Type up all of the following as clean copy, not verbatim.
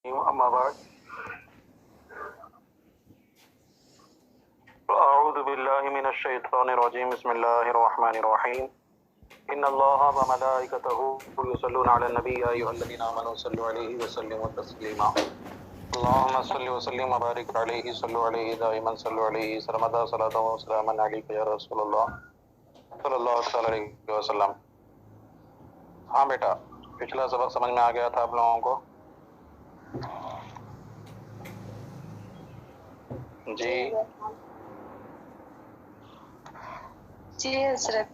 أما بعد أعوذ بالله من الشيطان الرجيم بسم الله الرحمن الرحيم إن الله وملائكته يصلون على النبي يا أيها الذين آمنوا صلوا عليه وسلموا تسليما اللهم صل وسلم وبارك عليه صلوا عليه دائما صلوا عليه سرمدا صلاة وسلاما عليك يا رسول الله صلی اللہ علیہ وسلم۔ ہاں بیٹا، پچھلا سبق سمجھ میں آ گیا تھا آپ لوگوں کو؟ جی جی حضرت۔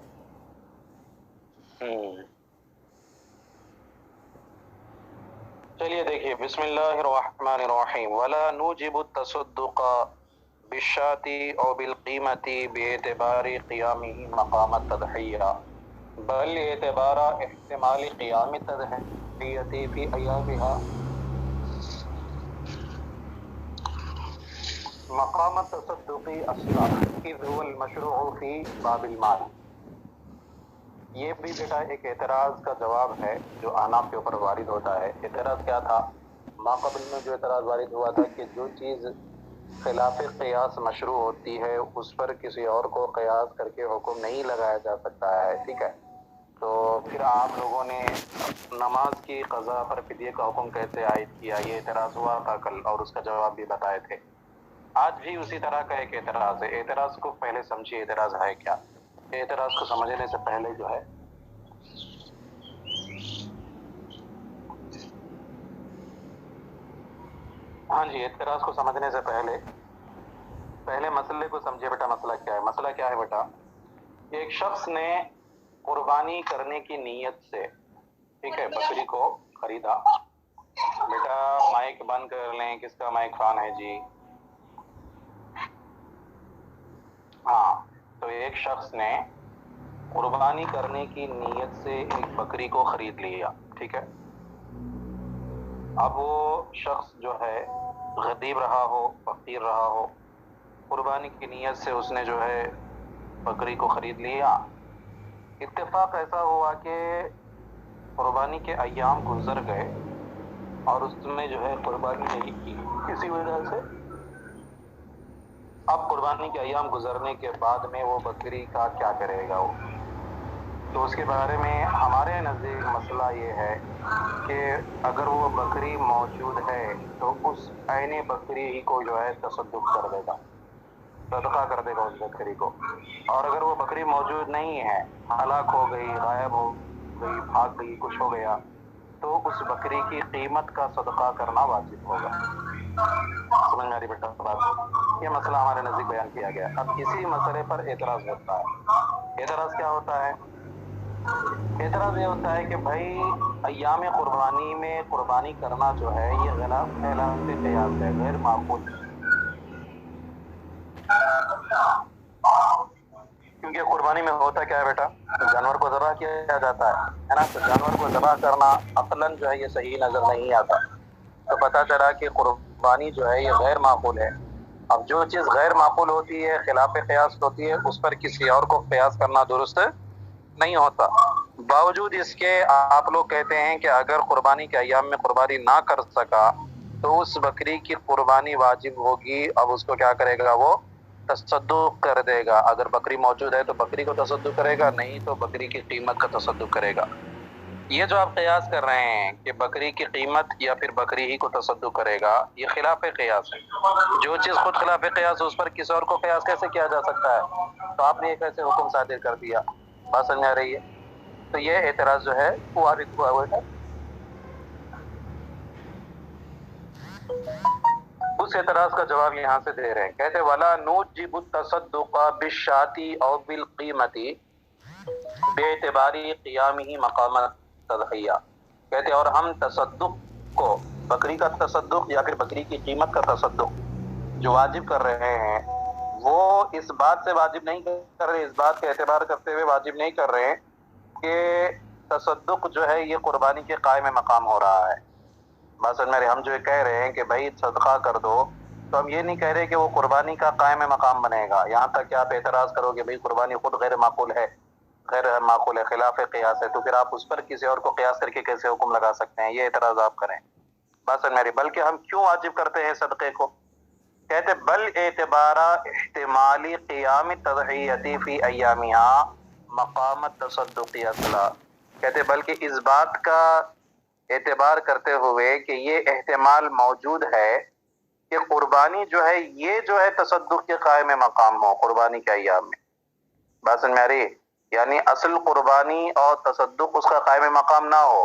چلیے دیکھیے، بسم اللہ الرحمن الرحیم ولا نوجب التصدق بالشاة او بالقیمة باعتبار قیامه مقام التضحیہ بل اعتبار احتمال قیام التضحیة فی ایامها مقام التصدق اصلا اذ هو المشروع فی باب المال۔ یہ بھی بیٹا ایک اعتراض کا جواب ہے جو احناف کے اوپر وارد ہوتا ہے۔ اعتراض کیا تھا؟ ماقبل میں جو اعتراض وارد ہوا تھا کہ جو چیز خلاف قیاس مشروع ہوتی ہے اس پر کسی اور کو قیاس کر کے حکم نہیں لگایا جا سکتا ہے، ٹھیک ہے؟ تو پھر آپ لوگوں نے نماز کی قضا پر فدیے کا حکم کیسے عائد کیا، یہ اعتراض ہوا تھا کل، اور اس کا جواب بھی بتائے تھے۔ آج بھی اسی طرح کا ایک اعتراض ہے۔ اعتراض کو پہلے سمجھیے، اعتراض ہے کیا؟ اعتراض کو سمجھنے سے پہلے جو ہے ہاں جی، اعتراض کو سمجھنے سے پہلے مسئلے کو سمجھے بیٹا۔ مسئلہ کیا ہے؟ مسئلہ کیا ہے بیٹا؟ ایک شخص نے قربانی کرنے کی نیت سے، ٹھیک ہے، بکری کو خریدا۔ بیٹا مائک بند کر لیں، کس کا مائک آن ہے جی؟ ہاں، تو ایک شخص نے قربانی کرنے کی نیت سے ایک بکری کو خرید لیا، ٹھیک ہے۔ اب وہ شخص جو ہے غریب رہا ہو، فقیر رہا ہو، قربانی کی نیت سے اس نے جو ہے بکری کو خرید لیا۔ اتفاق ایسا ہوا کہ قربانی کے ایام گزر گئے اور اس میں جو ہے قربانی نہیں کی کسی وجہ سے۔ اب قربانی کے ایام گزرنے کے بعد میں وہ بکری کا کیا کرے گا وہ؟ تو اس کے بارے میں ہمارے نزدیک مسئلہ یہ ہے کہ اگر وہ بکری موجود ہے تو اس عین بکری ہی کو جو ہے تصدق کر دے گا، صدقہ کر دے گا اس بکری کو۔ اور اگر وہ بکری موجود نہیں ہے، ہلاک ہو گئی، غائب ہو گئی، بھاگ گئی، کچھ ہو گیا، تو اس بکری کی قیمت کا صدقہ کرنا واجب ہوگا۔ سمجھ میں آ رہی بیٹا بات؟ یہ مسئلہ ہمارے نزدیک بیان کیا گیا۔ اب اسی مسئلے پر اعتراض ہوتا ہے۔ اعتراض کیا ہوتا ہے؟ اعتراض یہ ہوتا ہے کہ بھائی ایام قربانی میں قربانی کرنا جو ہے یہ خلاف قیاس ہے، غیر معقول ہے۔ کیونکہ قربانی میں ہوتا کیا ہے بیٹا؟ جانور کو ذبح کیا جاتا ہے نا؟ تو جانور کو ذبح کرنا عقلاً جو ہے یہ صحیح نظر نہیں آتا، تو پتہ چلا کہ قربانی جو ہے یہ غیر معقول ہے۔ اب جو چیز غیر معقول ہوتی ہے، خلاف قیاس ہوتی ہے، اس پر کسی اور کو قیاس کرنا درست نہیں ہوتا۔ باوجود اس کے آپ لوگ کہتے ہیں کہ اگر قربانی کے ایام میں قربانی نہ کر سکا تو اس بکری کی قربانی واجب ہوگی۔ اب اس کو کیا کرے گا؟ وہ تصدق کر دے گا۔ اگر بکری موجود ہے تو بکری کو تصدق کرے گا، نہیں تو بکری کی قیمت کا تصدق کرے گا۔ یہ جو آپ قیاس کر رہے ہیں کہ بکری کی قیمت یا پھر بکری ہی کو تصدق کرے گا، یہ خلاف قیاس ہے۔ جو چیز خود خلاف قیاس ہے اس پر کسی اور کو قیاس کیسے کیا جا سکتا ہے؟ تو آپ نے ایک ایسے حکم صادر کر دیا۔ بات سمجھ آ رہی ہے؟ تو یہ اعتراض جو ہے وارد ہوا ہے۔ اس اعتراض کا جواب یہاں سے دے رہے ہیں، کہتے ولا نوجب التصدق بالشاة او بالقیمة باعتبار قیامه مقام التضحیہ۔ کہتے اور ہم تصدق کو، بکری کا تصدق یا پھر بکری کی قیمت کا تصدق جو واجب کر رہے ہیں، وہ اس بات سے واجب نہیں کر رہے، اس بات کا اعتبار کرتے ہوئے واجب نہیں کر رہے کہ تصدق جو ہے یہ قربانی کے قائم مقام ہو رہا ہے۔ بات سمجھ میں؟ ہم جو کہہ رہے ہیں کہ بھائی صدقہ کر دو، تو ہم یہ نہیں کہہ رہے کہ وہ قربانی کا قائم مقام بنے گا۔ یہاں تک کہ آپ اعتراض کرو کہ بھائی قربانی خود غیر معقول ہے، غیر معقول ہے، خلاف قیاس ہے، تو پھر آپ اس پر کسی اور کو قیاس کر کے کیسے حکم لگا سکتے ہیں؟ یہ اعتراض آپ کریں۔ بس میری بلکہ ہم کیوں واجب کرتے ہیں صدقے کو؟ کہتے بل اعتبار احتمالی قیام تضحیتی فی ایامہا مقام التصدق اصلا، کہتے بلکہ اس بات کا اعتبار کرتے ہوئے کہ یہ احتمال موجود ہے کہ قربانی جو ہے یہ جو ہے تصدق کے قائم مقام ہو قربانی کے ایام میں. بات سمجھ میں آ رہی ہے؟ یعنی اصل قربانی اور تصدق اس کا قائم مقام نہ ہو،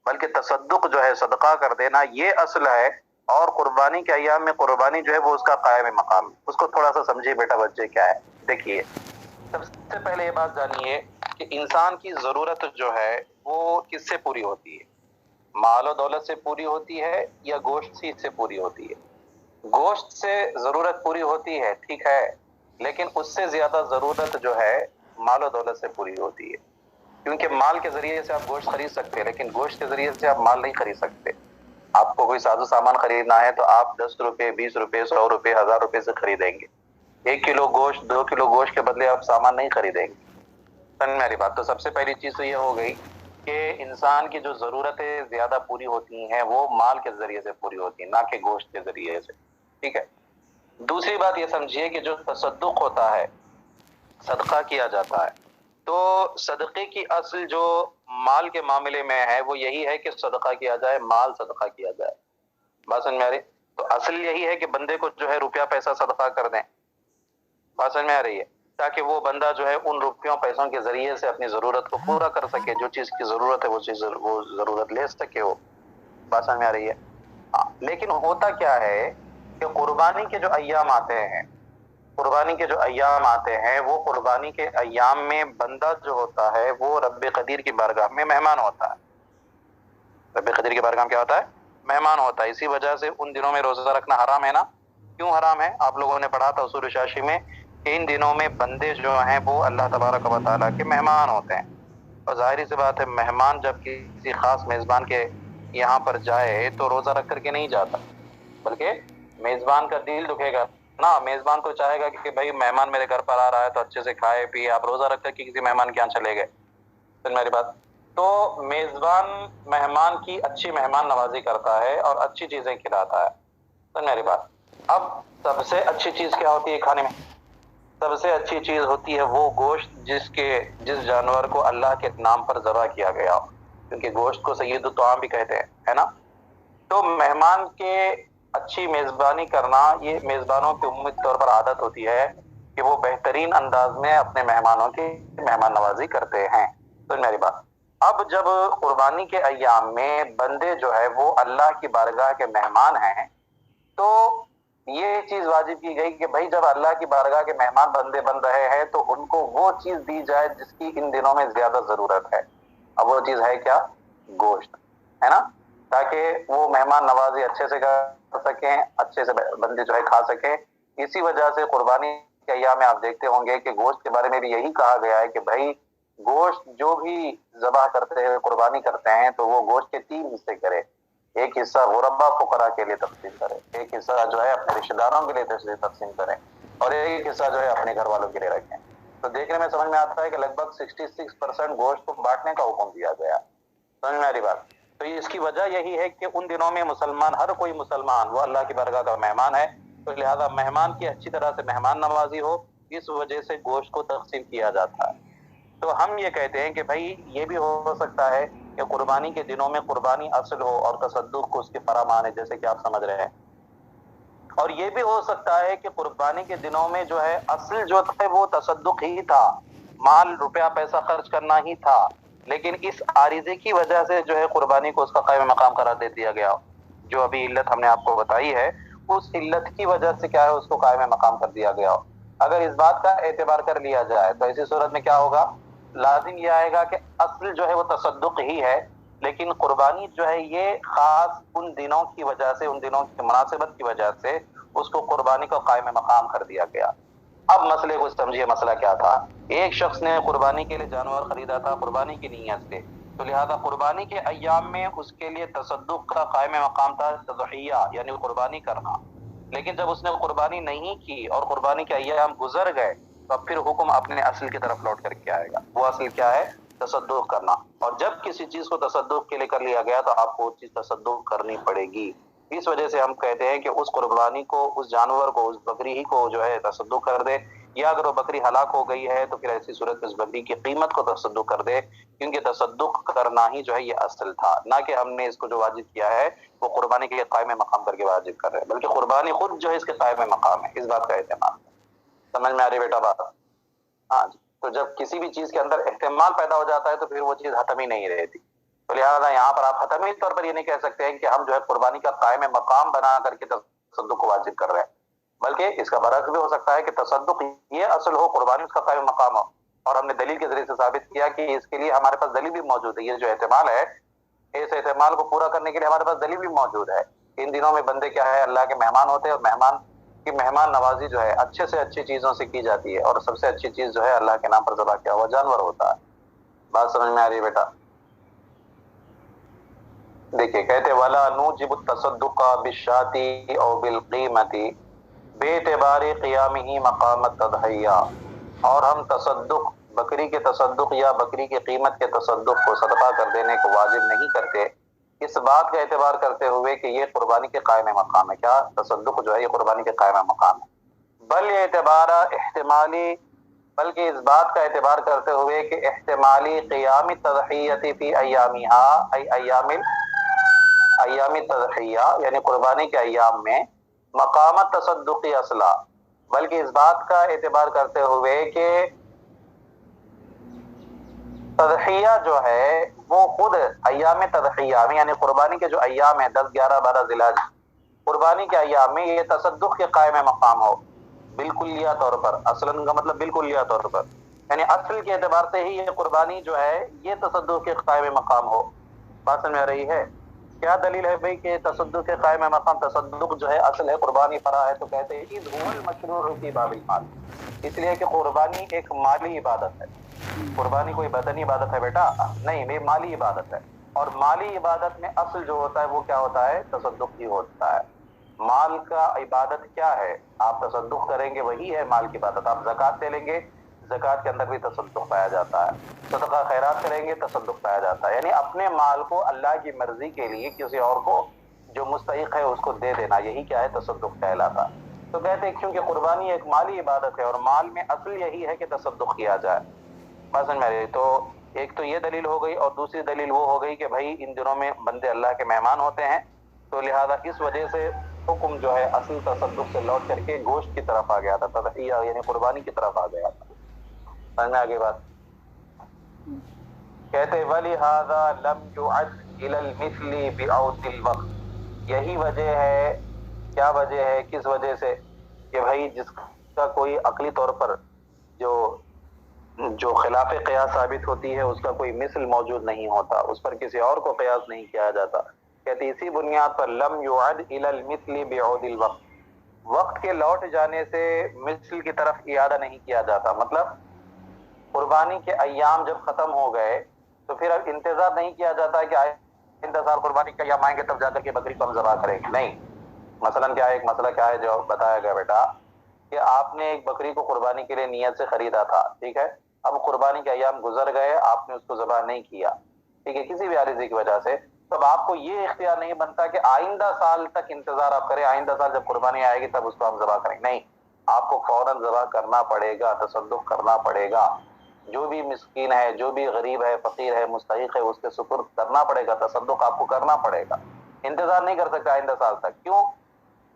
بلکہ تصدق جو ہے صدقہ کر دینا یہ اصل ہے، اور قربانی کے ایام میں قربانی جو ہے وہ اس کا قائم مقام ہے. اس کو تھوڑا سا سمجھیے بیٹا بچے کیا ہے. دیکھیے سب سے پہلے یہ بات جانیے کہ انسان کی ضرورت جو ہے وہ کس سے پوری ہوتی ہے؟ مال و دولت سے پوری ہوتی ہے یا گوشت سے پوری ہوتی ہے؟ گوشت سے ضرورت پوری ہوتی ہے، ٹھیک ہے، لیکن اس سے زیادہ ضرورت جو ہے مال و دولت سے پوری ہوتی ہے، کیونکہ مال کے ذریعے سے آپ گوشت خرید سکتے ہیں لیکن گوشت کے ذریعے سے آپ مال نہیں خرید سکتے. آپ کو کوئی ساز و سامان خریدنا ہے تو آپ 10 روپے 20 روپے 100 روپے 1000 روپے سے خریدیں گے. 1 کلو گوشت 2 کلو گوشت کے بدلے آپ سامان نہیں خریدیں گے. سمجھ میری بات؟ تو سب سے پہلی چیز تو یہ ہو گئی کہ انسان کی جو ضرورتیں زیادہ پوری ہوتی ہیں وہ مال کے ذریعے سے پوری ہوتی ہیں، نہ کہ گوشت کے ذریعے سے. ٹھیک ہے. دوسری بات یہ سمجھیے کہ جو تصدق ہوتا ہے، صدقہ کیا جاتا ہے، تو صدقے کی اصل جو مال کے معاملے میں ہے وہ یہی ہے کہ صدقہ کیا جائے، مال صدقہ کیا جائے. بات سمجھ میں آ رہی؟ تو اصل یہی ہے کہ بندے کو جو ہے روپیہ پیسہ صدقہ کر دیں. بات سمجھ میں آ رہی ہے؟ تاکہ وہ بندہ جو ہے ان روپیوں پیسوں کے ذریعے سے اپنی ضرورت کو پورا کر سکے، جو چیز کی ضرورت ہے وہ چیز وہ ضرورت لے سکے ہو. بات سمجھ میں آ رہی ہے؟ لیکن ہوتا کیا ہے کہ قربانی کے جو ایام آتے ہیں، قربانی کے جو ایام آتے ہیں وہ قربانی کے ایام میں بندہ جو ہوتا ہے وہ رب قدیر کی بارگاہ میں مہمان ہوتا ہے. رب قدیر کی بارگاہ میں کیا ہوتا ہے؟ مہمان ہوتا ہے. اسی وجہ سے ان دنوں میں روزہ رکھنا حرام ہے نا. کیوں حرام ہے؟ آپ لوگوں نے پڑھا تھا اصول شاشی میں کہ ان دنوں میں بندے جو ہیں وہ اللہ تبارک و تعالیٰ کے مہمان ہوتے ہیں، اور ظاہری سی بات ہے مہمان جب کسی خاص میزبان کے یہاں پر جائے تو روزہ رکھ کر کے نہیں جاتا، بلکہ میزبان کا دل دکھے گا نا. میزبان تو چاہے گا کہ بھائی مہمان میرے گھر پر آ رہا ہے تو اچھے سے کھائے پیے. آپ روزہ رکھ کر کے کسی مہمان کے یہاں چلے گئے، سمجھ میری بات؟ تو میزبان مہمان کی اچھی مہمان نوازی کرتا ہے اور اچھی چیزیں کھلاتا ہے، سمجھ میری بات؟ اب سب سے اچھی چیز کیا ہوتی ہے کھانے میں؟ سب سے اچھی چیز ہوتی ہے وہ گوشت جس جانور کو اللہ کے نام پر ذبح کیا گیا ہو، کیونکہ گوشت کو سید الطعام بھی کہتے ہیں، ہے نا. تو مہمان کے اچھی میزبانی کرنا یہ میزبانوں کی عمومی طور پر عادت ہوتی ہے کہ وہ بہترین انداز میں اپنے مہمانوں کی مہمان نوازی کرتے ہیں. تو میری بات، اب جب قربانی کے ایام میں بندے جو ہے وہ اللہ کی بارگاہ کے مہمان ہیں تو یہ چیز واجب کی گئی کہ بھائی جب اللہ کی بارگاہ کے مہمان بندے بن رہے ہیں تو ان کو وہ چیز دی جائے جس کی ان دنوں میں زیادہ ضرورت ہے. اب وہ چیز ہے کیا؟ گوشت، ہے نا. تاکہ وہ مہمان نوازی اچھے سے کر سکیں، اچھے سے بندے جو ہے کھا سکیں. اسی وجہ سے قربانی کے ایام میں آپ دیکھتے ہوں گے کہ گوشت کے بارے میں بھی یہی کہا گیا ہے کہ بھائی گوشت جو بھی ذبح کرتے ہیں قربانی کرتے ہیں تو وہ گوشت کے 3 حصے کرے. ایک حصہ غربا فقراء کے لیے تقسیم کرے، ایک حصہ جو ہے اپنے رشتہ داروں کے لیے تقسیم کریں، اور ایک حصہ جو ہے اپنے گھر والوں کے لیے رکھیں. تو دیکھنے میں سمجھ میں آتا ہے کہ لگ بھگ 66% گوشت کو بانٹنے کا حکم دیا گیا. سمجھ میں آ رہی بات؟ تو اس کی وجہ یہی ہے کہ ان دنوں میں مسلمان، ہر کوئی مسلمان وہ اللہ کی بارگاہ کا مہمان ہے، تو لہذا مہمان کی اچھی طرح سے مہمان نوازی ہو، اس وجہ سے گوشت کو تقسیم کیا جاتا ہے. تو ہم یہ کہتے ہیں کہ بھائی یہ بھی ہو سکتا ہے کہ قربانی کے دنوں میں قربانی اصل ہو اور تصدق کو اس کے فرمان ہے، جیسے کہ آپ سمجھ رہے ہیں. اور یہ بھی ہو سکتا ہے کہ قربانی کے دنوں میں جو ہے اصل جو تھا وہ تصدق ہی تھا، مال روپیہ پیسہ خرچ کرنا ہی تھا، لیکن اس عارضے کی وجہ سے جو ہے قربانی کو اس کا قائم مقام قرار دے دیا گیا. جو ابھی علت ہم نے آپ کو بتائی ہے اس علت کی وجہ سے کیا ہے اس کو قائم مقام کر دیا گیا. اگر اس بات کا اعتبار کر لیا جائے تو ایسی صورت میں کیا ہوگا؟ لازم یہ آئے گا کہ اصل جو ہے وہ تصدق ہی ہے، لیکن قربانی جو ہے یہ خاص ان دنوں کی وجہ سے، ان دنوں کی مناسبت کی وجہ سے اس کو قربانی کو قائم مقام کر دیا گیا. اب مسئلے کو سمجھیے، مسئلہ کیا تھا؟ ایک شخص نے قربانی کے لیے جانور خریدا تھا قربانی کی نیت سے، تو لہذا قربانی کے ایام میں اس کے لیے تصدق کا قائم مقام تھا تضحیہ، یعنی قربانی کرنا. لیکن جب اس نے قربانی نہیں کی اور قربانی کے ایام گزر گئے تو پھر حکم اپنے اصل کی طرف لوٹ کر کے آئے گا. وہ اصل کیا ہے؟ تصدق کرنا. اور جب کسی چیز کو تصدق کے لیے کر لیا گیا تو آپ کو وہ چیز تصدق کرنی پڑے گی. اس وجہ سے ہم کہتے ہیں کہ اس قربانی کو، اس جانور کو، اس بکری ہی کو جو ہے تصدق کر دے، یا اگر وہ بکری ہلاک ہو گئی ہے تو پھر ایسی صورت میں اس بکری کی قیمت کو تصدق کر دے، کیونکہ تصدق کرنا ہی جو ہے یہ اصل تھا، نہ کہ ہم نے اس کو جو واجب کیا ہے وہ قربانی کے قائم مقام کر کے واجب کر رہے ہیں، بلکہ قربانی خود جو ہے اس کے قائم مقام ہے. اس بات کا اہتمام. سمجھ میں آ رہی بیٹا بات؟ ہاں جی. تو جب کسی بھی چیز کے اندر احتمال پیدا ہو جاتا ہے تو پھر وہ چیز حتمی نہیں رہتی. تو لہٰذا یہاں پر آپ حتمی طور پر یہ نہیں کہہ سکتے ہیں کہ ہم جو ہے قربانی کا قائم مقام بنا کر کے تصدق کو واجب کر رہے ہیں، بلکہ اس کا برعکس بھی ہو سکتا ہے کہ تصدق یہ اصل ہو، قربانی اس کا قائم مقام ہو. اور ہم نے دلیل کے ذریعے سے ثابت کیا کہ اس کے لیے ہمارے پاس دلیل بھی موجود ہے. یہ جو احتمال ہے، اس احتمال کو پورا کرنے کے لیے ہمارے پاس دلیل بھی موجود ہے. ان دنوں میں بندے کیا ہے، اللہ کے مہمان ہوتے ہیں، اور مہمان کی مہمان نوازی جو ہے اچھے سے اچھی چیزوں سے کی جاتی ہے، اور سب سے اچھی چیز جو ہے اللہ کے نام پر ذبح کیا ہوا جانور ہوتا ہے. بات سمجھ میں آ رہی ہے بیٹا؟ دیکھیے کہتے وَلَا نُوجِبُ التَّصَدُّقَ بِالشَّاةِ أَوْ بِالْقِيمَةِ بِاعْتِبَارِ قِيَامِهِ مَقَامَ التَّضْحِيَّةِ، اور ہم تصدق، بکری کے تصدق یا بکری کی قیمت کے تصدق کو صدقہ کر دینے کو واجب نہیں کرتے اس بات کا اعتبار کرتے ہوئے کہ یہ قربانی کے قائم مقام ہے. کیا تصدق جو ہے یہ قربانی کے قائم مقام ہے. بل یہ اعتبار احتمالی، بلکہ اس بات کا اعتبار کرتے ہوئے کہ احتمالی قیام التضحیۃ فی ایامہا، ایام التضحیہ یعنی قربانی کے ایام میں مقام تصدقی اصلا، بلکہ اس بات کا اعتبار کرتے ہوئے کہ تضحیہ جو ہے وہ خود ایام تضحیہ میں، یعنی قربانی کے جو ایام ہیں 10، 11، 12 ذی الحج، قربانی کے ایام میں یہ تصدق کے قائم مقام ہو بالکلیہ طور پر. اصلاً کا مطلب بالکلیہ طور پر، یعنی اصل کے اعتبار سے ہی یہ قربانی جو ہے یہ تصدق کے قائم مقام ہو. بات سمجھ میں آ رہی ہے؟ کیا دلیل ہے بھئی کہ تصدق کے قائم مقام، تصدق جو ہے اصل ہے، قربانی فرع ہے. تو کہتے ہیں اذ هو المشروع فی باب المال، اس لیے کہ قربانی ایک مالی عبادت ہے. قربانی کوئی بدنی عبادت ہے بیٹا نہیں، یہ مالی عبادت ہے. اور مالی عبادت میں اصل جو ہوتا ہے وہ کیا ہوتا ہے؟ تصدق ہی ہوتا ہے. مال کا عبادت کیا ہے؟ آپ تصدق کریں گے وہی ہے مال کی عبادت. آپ زکوٰۃ دے لیں گے، زکوٰۃ کے اندر بھی تصدق پایا جاتا ہے. صدقہ خیرات کریں گے، تصدق پایا جاتا ہے. یعنی اپنے مال کو اللہ کی مرضی کے لیے کسی اور کو جو مستحق ہے اس کو دے دینا، یہی کیا ہے؟ تصدق کہلاتا. تو کہتے ہیں کیونکہ قربانی ایک مالی عبادت ہے اور مال میں اصل یہی ہے کہ تصدق کیا جائے. بات سمجھ میں آ رہی ہے؟ تو ایک تو یہ دلیل ہو گئی، اور دوسری دلیل وہ ہو گئی کہ بھائی ان دنوں میں بندے اللہ کے مہمان ہوتے ہیں، تو لہذا اس وجہ سے حکم جو ہے اصل تصدق سے لوٹ کر کے گوشت کی طرف آ گیا تھا، تضحیہ یعنی قربانی کی طرف آ گیا تھا. سمجھ میں آگے بات؟ کہتے وَلِهَذَا لَمْ يُعَدْ إِلَى الْمِثْلِ بِعَوْدِ الْوَقْتِ، یہی وجہ ہے. کیا وجہ ہے؟ کس وجہ سے؟ کہ بھائی جس کا کوئی عقلی طور پر جو خلاف قیاس ثابت ہوتی ہے اس کا کوئی مثل موجود نہیں ہوتا، اس پر کسی اور کو قیاس نہیں کیا جاتا. کہتے اسی بنیاد پر لم یعد الی المثل بعود الوقت، وقت کے لوٹ جانے سے مثل کی طرف اعادہ نہیں کیا جاتا. مطلب قربانی کے ایام جب ختم ہو گئے تو پھر اب انتظار نہیں کیا جاتا کہ آئندہ سال قربانی کے ایام آئیں گے تب جا کر کے بکری کو ہم ذبح کریں گے. نہیں. مثلاً کیا ہے، ایک مسئلہ کیا ہے جو بتایا گیا بیٹا کہ آپ نے ایک بکری کو قربانی کے لیے نیت سے خریدا تھا، ٹھیک ہے. اب قربانی کے ایام گزر گئے، آپ نے اس کو ذبح نہیں کیا، ٹھیک ہے، کسی بھی عارضی کی وجہ سے. تب آپ کو یہ اختیار نہیں بنتا کہ آئندہ سال تک انتظار آپ کریں، آئندہ سال جب قربانی آئے گی تب اس کو ہم ذبح کریں. نہیں، آپ کو فوراً ذبح کرنا پڑے گا، تصدق کرنا پڑے گا. جو بھی مسکین ہے، جو بھی غریب ہے، فقیر ہے، مستحق ہے، اس کے سپرد کرنا پڑے گا، تصدق آپ کو کرنا پڑے گا. انتظار نہیں کر سکتے آئندہ سال تک. کیوں؟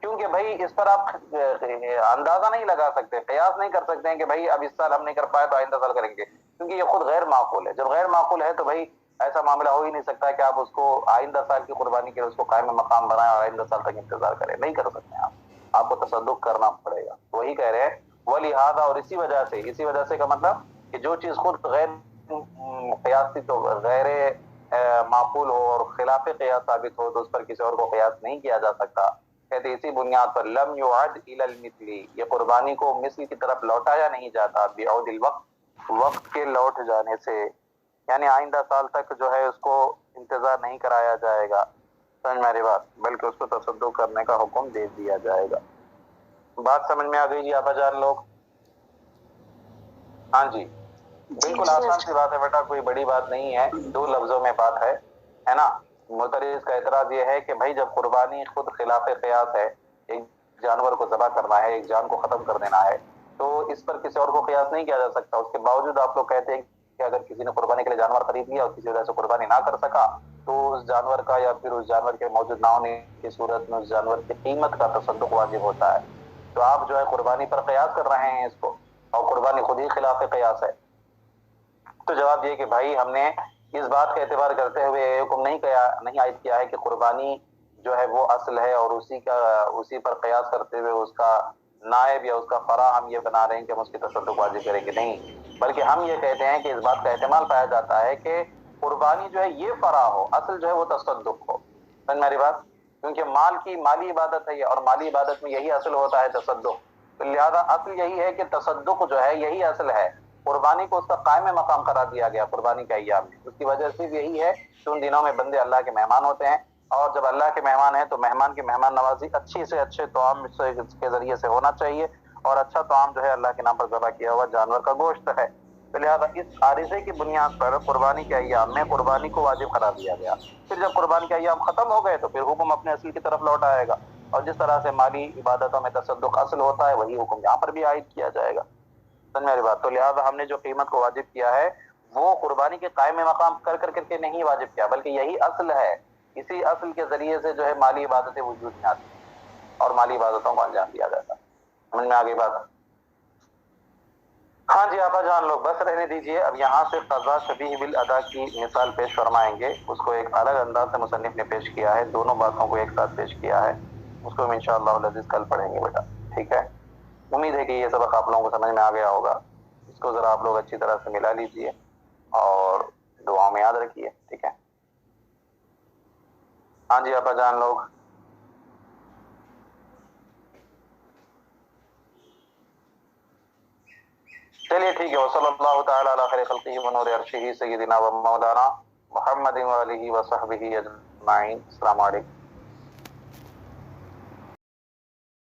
کیونکہ بھائی اس پر آپ اندازہ نہیں لگا سکتے، قیاس نہیں کر سکتے ہیں کہ بھائی اب اس سال ہم نہیں کر پائے تو آئندہ سال کریں گے، کیونکہ یہ خود غیر معقول ہے. جب غیر معقول ہے تو بھائی ایسا معاملہ ہو ہی نہیں سکتا کہ آپ اس کو آئندہ سال کی قربانی کے لیے اس کو قائم مقام بنائیں اور آئندہ سال تک انتظار کریں. نہیں کر سکتے آپ کو تصدق کرنا پڑے گا. وہی کہہ رہے ہیں وَلِهَذَا، اور اسی وجہ سے کا مطلب کہ جو چیز خود غیر قیاسی تو غیر معقول ہو اور خلاف قیاس ثابت ہو تو اس پر کسی اور کو قیاس نہیں کیا جا سکتا. کہتے اسی بنیاد پر لم یعد الی المثل، یہ قربانی کو مثل کی طرف لوٹایا نہیں جاتا بعود الوقت، وقت کے لوٹ جانے سے، یعنی آئندہ سال تک جو ہے اس کو انتظار نہیں کرایا جائے گا. سمجھ میری بات؟ بلکہ اس کو تصدق کرنے کا حکم دے دیا جائے گا. بات سمجھ میں آ گئی جی آبا جان لوگ؟ ہاں جی. بالکل آسان سی بات ہے بیٹا، کوئی بڑی بات نہیں ہے، 2 لفظوں میں بات ہے نا۔ معترض کا اعتراض یہ ہے کہ بھائی جب قربانی خود خلاف قیاس ہے، ایک جانور کو ذبح کرنا ہے، ایک جان کو ختم کر دینا ہے، تو اس پر کسی اور کو قیاس نہیں کیا جا سکتا۔ اس کے باوجود آپ لوگ کہتے ہیں کہ اگر کسی نے قربانی کے لیے جانور خرید لیا اور کسی وجہ سے قربانی نہ کر سکا تو اس جانور کا یا پھر اس جانور کے موجود نہ ہونے کی صورت میں اس جانور کی قیمت کا تصدق واجب ہوتا ہے۔ تو آپ جو ہے قربانی پر قیاس کر رہے ہیں اس کو، اور قربانی خود ہی خلاف قیاس ہے۔ تو جواب یہ کہ بھائی ہم نے اس بات کا اعتبار کرتے ہوئے یہ حکم نہیں عائد کیا ہے کہ قربانی جو ہے وہ اصل ہے اور اسی پر قیاس کرتے ہوئے اس کا نائب یا اس کا فرع ہم یہ بنا رہے ہیں کہ ہم اس کی تصدق واجب کریں گے، نہیں، بلکہ ہم یہ کہتے ہیں کہ اس بات کا احتمال پایا جاتا ہے کہ قربانی جو ہے یہ فرع ہو، اصل جو ہے وہ تصدق ہو۔ سمجھ میری بات؟ کیونکہ مالی عبادت ہے یہ، اور مالی عبادت میں یہی اصل ہوتا ہے تصدق، تو لہذا اصل یہی ہے کہ تصدق جو ہے یہی اصل ہے۔ قربانی کو اس کا قائم مقام قرار دیا گیا قربانی کے ایام میں، اس کی وجہ صرف یہی ہے کہ ان دنوں میں بندے اللہ کے مہمان ہوتے ہیں، اور جب اللہ کے مہمان ہیں تو مہمان کی مہمان نوازی اچھی سے اچھے طعام کے ذریعے سے ہونا چاہیے، اور اچھا طعام جو ہے اللہ کے نام پر ذبح کیا ہوا جانور کا گوشت ہے۔ تو لہٰذا اس عارضے کی بنیاد پر قربانی کے ایام میں قربانی کو واجب قرار دیا گیا۔ پھر جب قربانی کے ایام ختم ہو گئے تو پھر حکم اپنے اصل کی طرف لوٹ آئے گا، اور جس طرح سے مالی عبادتوں میں تصدق اصل ہوتا ہے وہی حکم یہاں پر بھی عائد کیا جائے گا۔ سمجھ میری بات؟ تو لہٰذا ہم نے جو قیمت کو واجب کیا ہے وہ قربانی کے قائم مقام کر کے نہیں واجب کیا، بلکہ یہی اصل ہے، اسی اصل کے ذریعے سے جو ہے مالی عبادتیں وجود میں آتی ہیں اور مالی عبادتوں کو انجام دیا جاتا ہے۔ سمجھ میں آگئی بات؟ ہاں جی آپا جان لوگ بس رہنے دیجئے، اب یہاں سے قضا شبیہ بالادا کی مثال پیش فرمائیں گے، اس کو ایک الگ انداز سے مصنف نے پیش کیا ہے، دونوں باتوں کو ایک ساتھ پیش کیا ہے، اس کو ہم انشاءاللہ العزیز کل پڑھیں گے بیٹا، ٹھیک ہے؟ امید ہے کہ یہ سبق آپ لوگوں کو سمجھ میں آ گیا ہوگا، اس کو ذرا آپ لوگ اچھی طرح سے ملا لیجئے اور دعاؤں میں یاد رکھیے، ٹھیک ہے؟ ہاں جی آپا جان لوگ، چلیے ٹھیک ہے، وصلی اللہ تعالی علی خیر خلقہ ونور عرشہ سیدنا و مولانا محمد وآلہ وصحبہ اجمعین۔ السلام علیکم۔